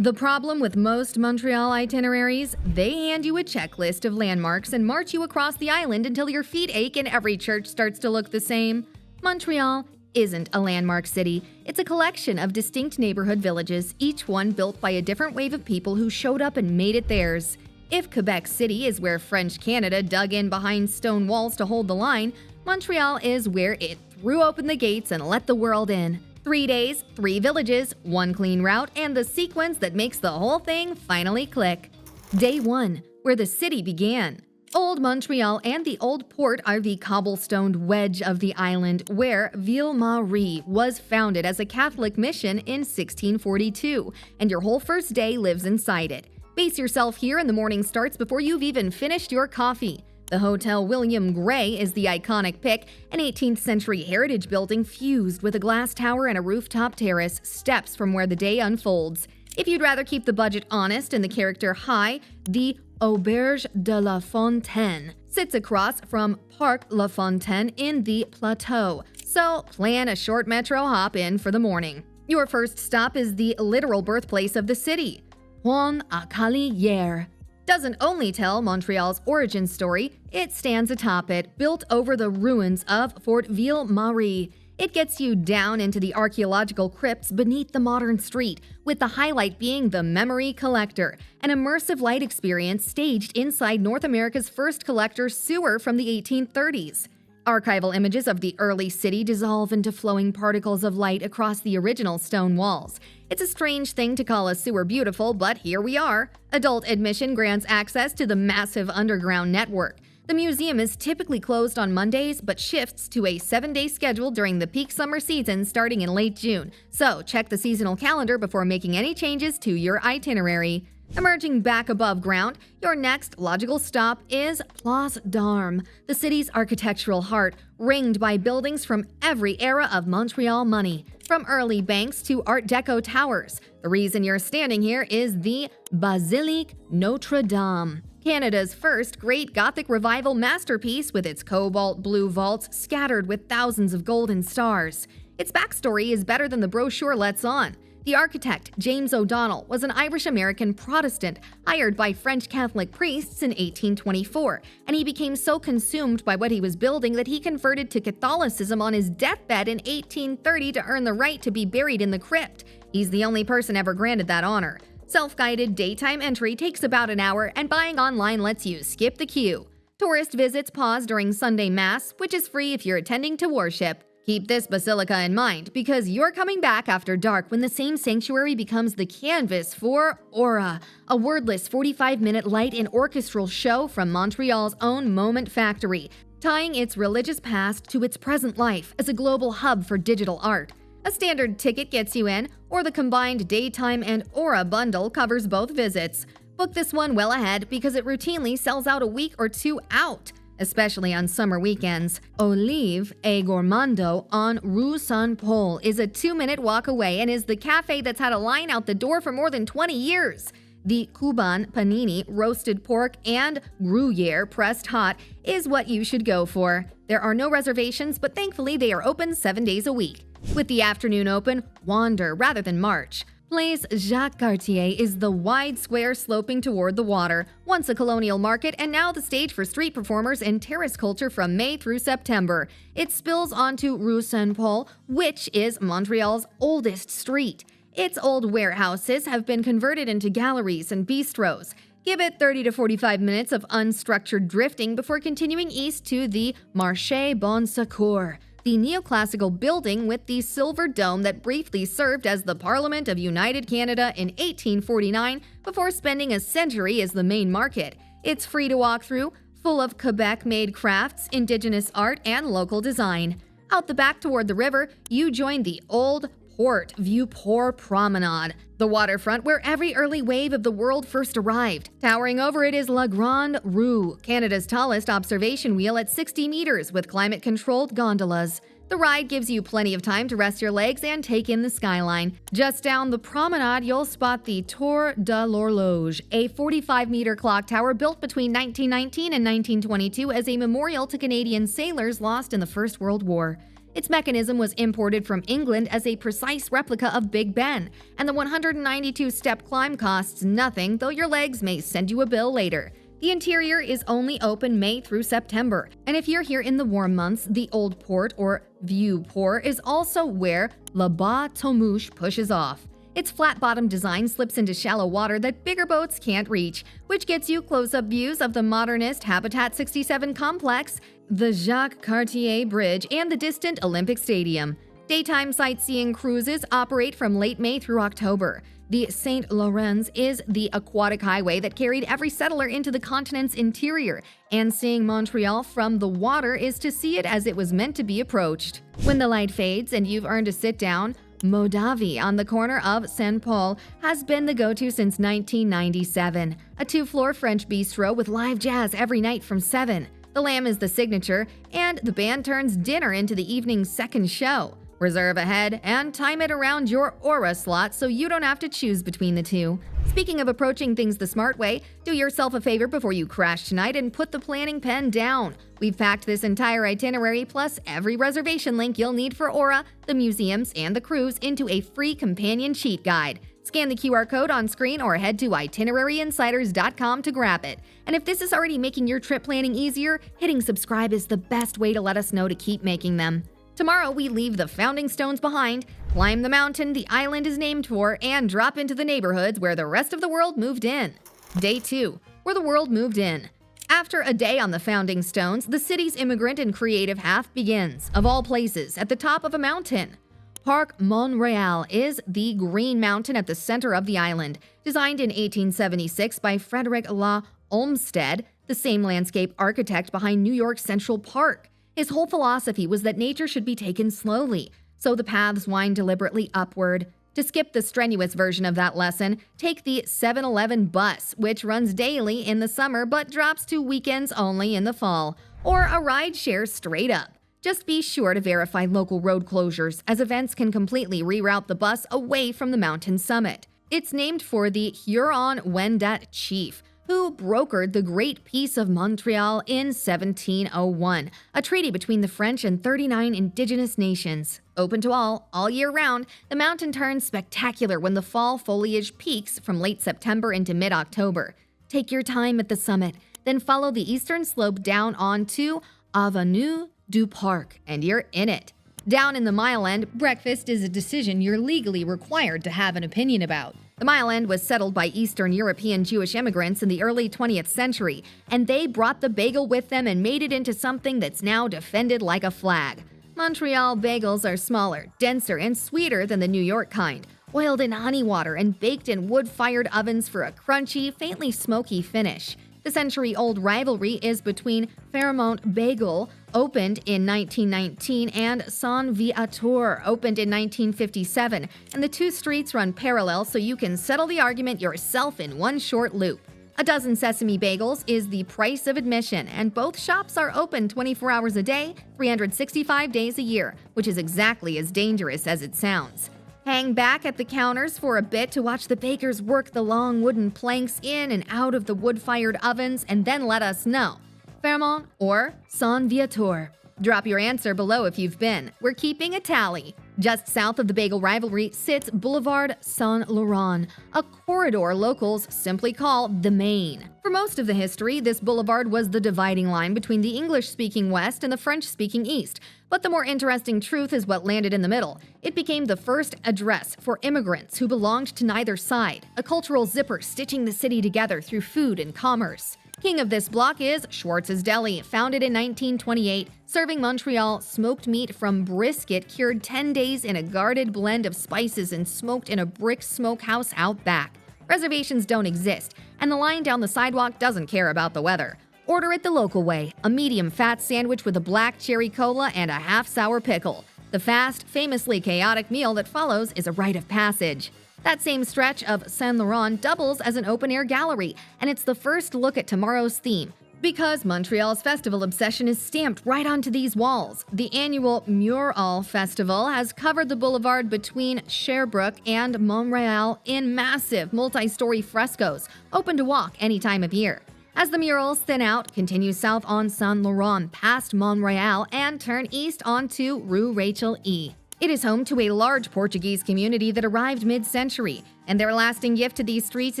The problem with most Montreal itineraries, they hand you a checklist of landmarks and march you across the island until your feet ache and every church starts to look the same. Montreal isn't a landmark city. It's a collection of distinct neighborhood villages, each one built by a different wave of people who showed up and made it theirs. If Quebec City is where French Canada dug in behind stone walls to hold the line, Montreal is where it threw open the gates and let the world in. 3 days, 3 villages, 1 clean route, and the sequence that makes the whole thing finally click. Day 1, where the city began. Old Montreal and the Old Port are the cobblestoned wedge of the island, where Ville-Marie was founded as a Catholic mission in 1642, and your whole first day lives inside it. Base yourself here and the morning starts before you've even finished your coffee. The Hotel William Gray is the iconic pick, an 18th century heritage building fused with a glass tower and a rooftop terrace, steps from where the day unfolds. If you'd rather keep the budget honest and the character high, the Auberge de la Fontaine sits across from Parc La Fontaine in the Plateau, so plan a short metro hop in for the morning. Your first stop is the literal birthplace of the city, Pointe-à-Callière. Doesn't only tell Montreal's origin story, it stands atop it, built over the ruins of Fort Ville-Marie. It gets you down into the archaeological crypts beneath the modern street, with the highlight being the Memory Collector, an immersive light experience staged inside North America's first collector sewer from the 1830s. Archival images of the early city dissolve into flowing particles of light across the original stone walls. It's a strange thing to call a sewer beautiful, but here we are. Adult admission grants access to the massive underground network. The museum is typically closed on Mondays, but shifts to a 7-day schedule during the peak summer season starting in late June. So check the seasonal calendar before making any changes to your itinerary. Emerging back above ground, your next logical stop is Place d'Armes, the city's architectural heart, ringed by buildings from every era of Montreal money, from early banks to Art Deco towers. The reason you're standing here is the Basilique Notre-Dame, Canada's first great Gothic Revival masterpiece with its cobalt blue vaults scattered with thousands of golden stars. Its backstory is better than the brochure lets on. The architect, James O'Donnell, was an Irish-American Protestant hired by French Catholic priests in 1824, and he became so consumed by what he was building that he converted to Catholicism on his deathbed in 1830 to earn the right to be buried in the crypt. He's the only person ever granted that honor. Self-guided daytime entry takes about an hour, and buying online lets you skip the queue. Tourist visits pause during Sunday Mass, which is free if you're attending to worship. Keep this basilica in mind, because you're coming back after dark when the same sanctuary becomes the canvas for Aura, a wordless 45-minute light and orchestral show from Montreal's own Moment Factory, tying its religious past to its present life as a global hub for digital art. A standard ticket gets you in, or the combined daytime and Aura bundle covers both visits. Book this one well ahead because it routinely sells out a week or 2 out, especially on summer weekends. Olive et Gourmando on Rue Saint-Paul is a 2-minute walk away and is the cafe that's had a line out the door for more than 20 years. The Cuban panini, roasted pork, and Gruyere pressed hot is what you should go for. There are no reservations, but thankfully they are open 7 days a week. With the afternoon open, wander rather than march. Place Jacques-Cartier is the wide square sloping toward the water, once a colonial market and now the stage for street performers and terrace culture from May through September. It spills onto Rue Saint-Paul, which is Montreal's oldest street. Its old warehouses have been converted into galleries and bistros. Give it 30 to 45 minutes of unstructured drifting before continuing east to the Marche Bon Secours, the neoclassical building with the silver dome that briefly served as the Parliament of United Canada in 1849 before spending a century as the main market. It's free to walk through, full of Quebec-made crafts, Indigenous art, and local design. Out the back toward the river, you join the Old Port Vieux-Port Promenade, the waterfront where every early wave of the world first arrived. Towering over it is La Grande Roue, Canada's tallest observation wheel at 60 meters with climate-controlled gondolas. The ride gives you plenty of time to rest your legs and take in the skyline. Just down the promenade, you'll spot the Tour de l'Horloge, a 45-meter clock tower built between 1919 and 1922 as a memorial to Canadian sailors lost in the First World War. Its mechanism was imported from England as a precise replica of Big Ben, and the 192-step climb costs nothing, though your legs may send you a bill later. The interior is only open May through September, and if you're here in the warm months, the Old Port or Vieux Port is also where Le Bas-Tomouche pushes off. Its flat-bottom design slips into shallow water that bigger boats can't reach, which gets you close-up views of the modernist Habitat 67 complex, the Jacques-Cartier Bridge, and the distant Olympic Stadium. Daytime sightseeing cruises operate from late May through October. The St. Lawrence is the aquatic highway that carried every settler into the continent's interior, and seeing Montreal from the water is to see it as it was meant to be approached. When the light fades and you've earned a sit-down, Modavie on the corner of Saint Paul has been the go-to since 1997. A two-floor French bistro with live jazz every night from 7. The lamb is the signature, and the band turns dinner into the evening's second show. Reserve ahead and time it around your Aura slot so you don't have to choose between the two. Speaking of approaching things the smart way, do yourself a favor before you crash tonight and put the planning pen down. We've packed this entire itinerary plus every reservation link you'll need for Aura, the museums, and the cruise into a free companion cheat guide. Scan the QR code on screen or head to itineraryinsiders.com to grab it. And if this is already making your trip planning easier, hitting subscribe is the best way to let us know to keep making them. Tomorrow, we leave the founding stones behind, climb the mountain the island is named for, and drop into the neighborhoods where the rest of the world moved in. Day 2, where the world moved in. After a day on the founding stones, the city's immigrant and creative half begins, of all places, at the top of a mountain. Parc Mont-Royal is the green mountain at the center of the island, designed in 1876 by Frederick Law Olmsted, the same landscape architect behind New York's Central Park. His whole philosophy was that nature should be taken slowly, so the paths wind deliberately upward. To skip the strenuous version of that lesson, take the 7-Eleven bus, which runs daily in the summer but drops to weekends only in the fall, or a rideshare straight up. Just be sure to verify local road closures, as events can completely reroute the bus away from the mountain summit. It's named for the Huron-Wendat chief, who brokered the Great Peace of Montreal in 1701, a treaty between the French and 39 indigenous nations. Open to all year round, the mountain turns spectacular when the fall foliage peaks from late September into mid-October. Take your time at the summit, then follow the eastern slope down onto Avenue du Parc, and you're in it. Down in the Mile End, breakfast is a decision you're legally required to have an opinion about. The Mile End was settled by Eastern European Jewish immigrants in the early 20th century, and they brought the bagel with them and made it into something that's now defended like a flag. Montreal bagels are smaller, denser, and sweeter than the New York kind, oiled in honey water and baked in wood-fired ovens for a crunchy, faintly smoky finish. The century-old rivalry is between Fairmont Bagel, opened in 1919, and Saint Viateur, opened in 1957, and the two streets run parallel so you can settle the argument yourself in one short loop. A dozen sesame bagels is the price of admission, and both shops are open 24 hours a day, 365 days a year, which is exactly as dangerous as it sounds. Hang back at the counters for a bit to watch the bakers work the long wooden planks in and out of the wood-fired ovens, and then let us know. Fairmont or Saint Viateur? Drop your answer below if you've been. We're keeping a tally. Just south of the bagel rivalry sits Boulevard Saint-Laurent, a corridor locals simply call the Main. For most of the history, this boulevard was the dividing line between the English-speaking West and the French-speaking East. But the more interesting truth is what landed in the middle. It became the first address for immigrants who belonged to neither side, a cultural zipper stitching the city together through food and commerce. King of this block is Schwartz's Deli, founded in 1928, serving Montreal smoked meat from brisket cured 10 days in a guarded blend of spices and smoked in a brick smokehouse out back. Reservations don't exist, and the line down the sidewalk doesn't care about the weather. Order it the local way, a medium-fat sandwich with a black cherry cola and a half-sour pickle. The fast, famously chaotic meal that follows is a rite of passage. That same stretch of Saint Laurent doubles as an open-air gallery, and it's the first look at tomorrow's theme. Because Montreal's festival obsession is stamped right onto these walls, the annual Mural Festival has covered the boulevard between Sherbrooke and Mont-Royal in massive multi-story frescoes, open to walk any time of year. As the murals thin out, continue south on Saint Laurent past Mont-Royal and turn east onto Rue Rachel E. It is home to a large Portuguese community that arrived mid-century, and their lasting gift to these streets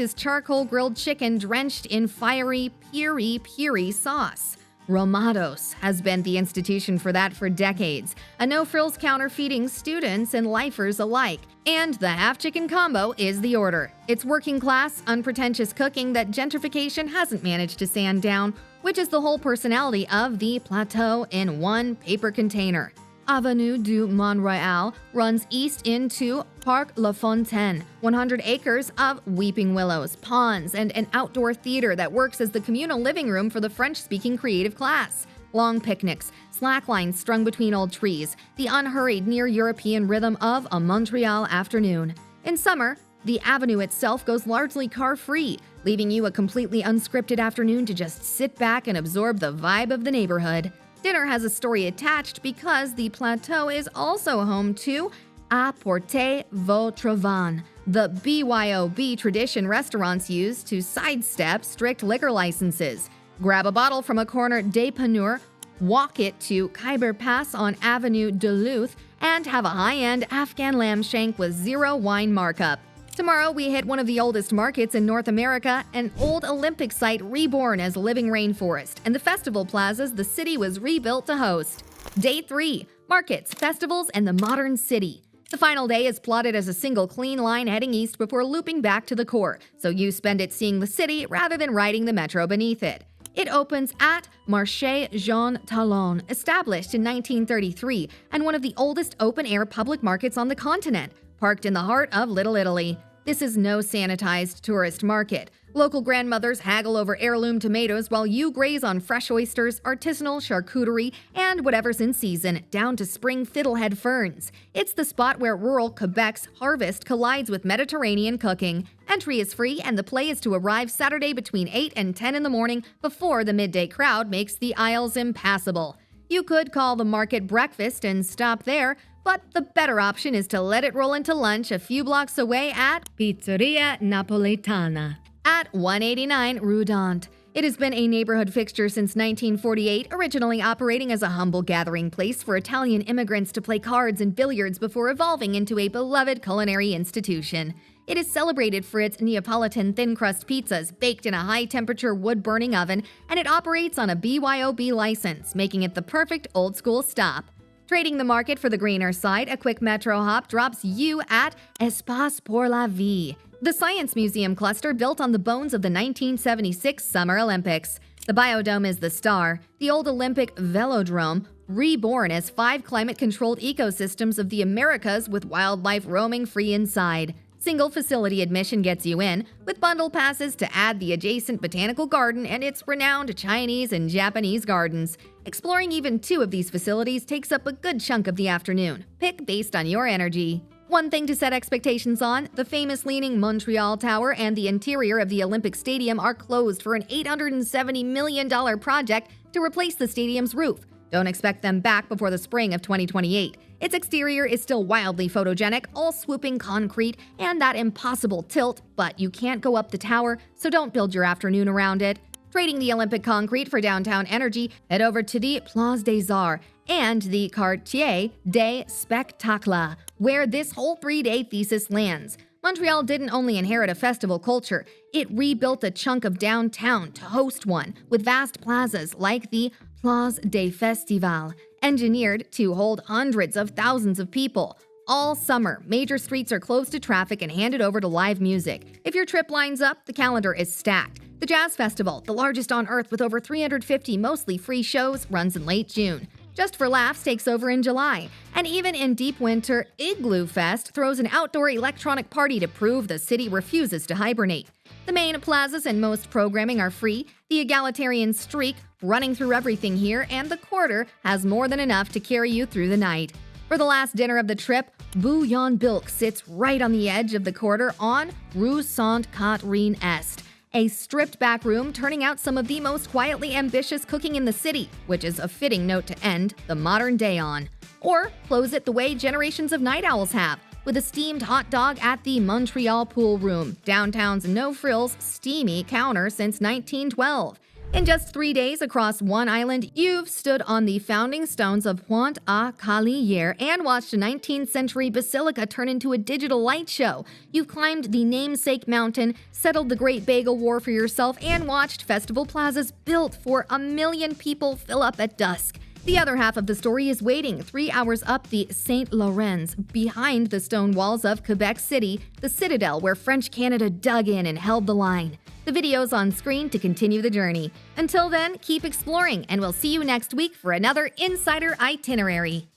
is charcoal grilled chicken drenched in fiery piri sauce. Romados has been the institution for that for decades, a no-frills counter feeding students and lifers alike. And the half-chicken combo is the order. It's working-class, unpretentious cooking that gentrification hasn't managed to sand down, which is the whole personality of the Plateau in one paper container. Avenue du Mont-Royal runs east into Parc La Fontaine, 100 acres of weeping willows, ponds, and an outdoor theater that works as the communal living room for the French-speaking creative class. Long picnics, slacklines strung between old trees, the unhurried near-European rhythm of a Montreal afternoon. In summer, the avenue itself goes largely car-free, leaving you a completely unscripted afternoon to just sit back and absorb the vibe of the neighborhood. Dinner has a story attached because the Plateau is also home to Apportez votre vin, the BYOB tradition restaurants use to sidestep strict liquor licenses. Grab a bottle from a corner dépanneur, walk it to Khyber Pass on Avenue Duluth, and have a high-end Afghan lamb shank with zero wine markup. Tomorrow, we hit one of the oldest markets in North America, an old Olympic site reborn as living rainforest, and the festival plazas the city was rebuilt to host. Day 3, markets, festivals, and the modern city. The final day is plotted as a single clean line heading east before looping back to the core, so you spend it seeing the city rather than riding the metro beneath it. It opens at Marche Jean-Talon, established in 1933, and one of the oldest open-air public markets on the continent, parked in the heart of Little Italy. This is no sanitized tourist market. Local grandmothers haggle over heirloom tomatoes while you graze on fresh oysters, artisanal charcuterie, and whatever's in season, down to spring fiddlehead ferns. It's the spot where rural Quebec's harvest collides with Mediterranean cooking. Entry is free, and the play is to arrive Saturday between 8 and 10 in the morning before the midday crowd makes the aisles impassable. You could call the market breakfast and stop there, but the better option is to let it roll into lunch a few blocks away at Pizzeria Napoletana at 189 Rue Dante. It has been a neighborhood fixture since 1948, originally operating as a humble gathering place for Italian immigrants to play cards and billiards before evolving into a beloved culinary institution. It is celebrated for its Neapolitan thin-crust pizzas baked in a high-temperature wood-burning oven, and it operates on a BYOB license, making it the perfect old-school stop. Trading the market for the greener side, a quick metro hop drops you at Espace pour la vie, the science museum cluster built on the bones of the 1976 Summer Olympics. The Biodome is the star, the old Olympic velodrome, reborn as 5 climate-controlled ecosystems of the Americas with wildlife roaming free inside. Single facility admission gets you in, with bundle passes to add the adjacent botanical garden and its renowned Chinese and Japanese gardens. Exploring even 2 of these facilities takes up a good chunk of the afternoon. Pick based on your energy. One thing to set expectations on, the famous leaning Montreal Tower and the interior of the Olympic Stadium are closed for an $870 million project to replace the stadium's roof. Don't expect them back before the spring of 2028. Its exterior is still wildly photogenic, all swooping concrete and that impossible tilt, but you can't go up the tower, so don't build your afternoon around it. Trading the Olympic concrete for downtown energy, head over to the Place des Arts and the Quartier des Spectacles, where this whole 3-day thesis lands. Montreal didn't only inherit a festival culture, it rebuilt a chunk of downtown to host one, with vast plazas like the Place des Festivals, engineered to hold hundreds of thousands of people. All summer, major streets are closed to traffic and handed over to live music. If your trip lines up, the calendar is stacked. The Jazz Festival, the largest on Earth with over 350 mostly free shows, runs in late June. Just for Laughs takes over in July. And even in deep winter, Igloo Fest throws an outdoor electronic party to prove the city refuses to hibernate. The main plazas and most programming are free, the egalitarian streak running through everything here, and the quarter has more than enough to carry you through the night. For the last dinner of the trip, Bouillon Bilk sits right on the edge of the quarter on Rue Sainte-Catherine-Est, a stripped-back room turning out some of the most quietly ambitious cooking in the city, which is a fitting note to end the modern day on. Or close it the way generations of night owls have, with a steamed hot dog at the Montreal pool room, downtown's no-frills, steamy counter since 1912. In just 3 days across one island, you've stood on the founding stones of Pointe-à-Callière and watched a 19th century basilica turn into a digital light show. You've climbed the namesake mountain, settled the Great Bagel War for yourself, and watched festival plazas built for 1 million people fill up at dusk. The other half of the story is waiting 3 hours up the St. Lawrence, behind the stone walls of Quebec City, the citadel where French Canada dug in and held the line. The video's on screen to continue the journey. Until then, keep exploring, and we'll see you next week for another Insider Itinerary.